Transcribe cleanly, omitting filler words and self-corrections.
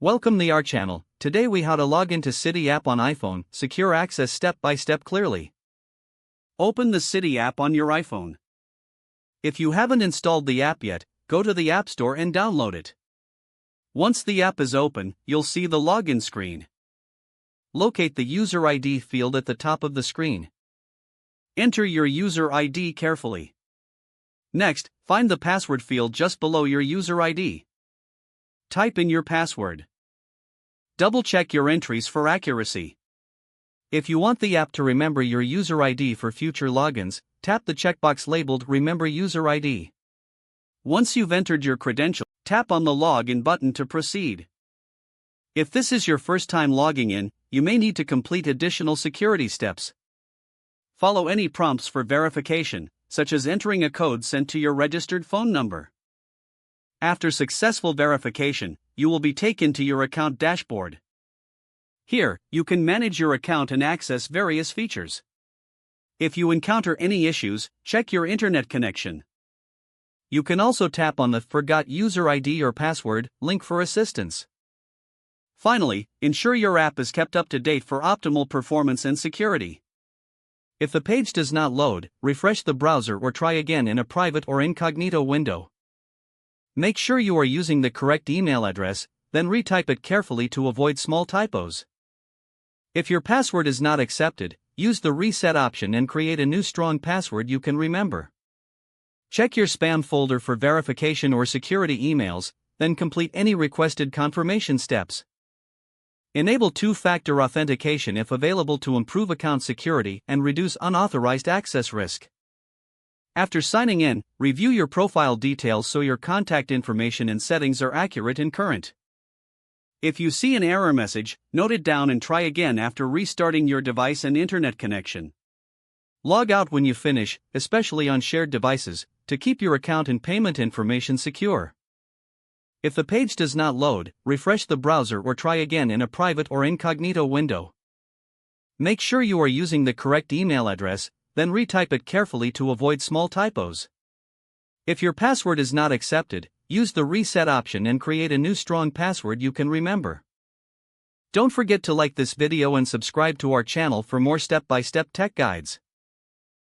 Welcome to our channel. Today we how to log into Citi app on iPhone, secure access step by step clearly. Open the Citi app on your iPhone. If you haven't installed the app yet, go to the App Store and download it. Once the app is open, you'll see the login screen. Locate the user ID field at the top of the screen. Enter your user ID carefully. Next, find the password field just below your user ID. Type in your password. Double-check your entries for accuracy. If you want the app to remember your user ID for future logins, tap the checkbox labeled Remember User ID. Once you've entered your credentials, tap on the Login button to proceed. If this is your first time logging in, you may need to complete additional security steps. Follow any prompts for verification, such as entering a code sent to your registered phone number. After successful verification, you will be taken to your account dashboard. Here, you can manage your account and access various features. If you encounter any issues, check your internet connection. You can also tap on the Forgot User ID or Password link for assistance. Finally, ensure your app is kept up to date for optimal performance and security. If the page does not load, refresh the browser or try again in a private or incognito window. Make sure you are using the correct email address, then retype it carefully to avoid small typos. If your password is not accepted, use the reset option and create a new strong password you can remember. Check your spam folder for verification or security emails, then complete any requested confirmation steps. Enable two-factor authentication if available to improve account security and reduce unauthorized access risk. After signing in, review your profile details so your contact information and settings are accurate and current. If you see an error message, note it down and try again after restarting your device and internet connection. Log out when you finish, especially on shared devices, to keep your account and payment information secure. If the page does not load, refresh the browser or try again in a private or incognito window. Make sure you are using the correct email address, then retype it carefully to avoid small typos. If your password is not accepted, use the reset option and create a new strong password you can remember. Don't forget to like this video and subscribe to our channel for more step-by-step tech guides.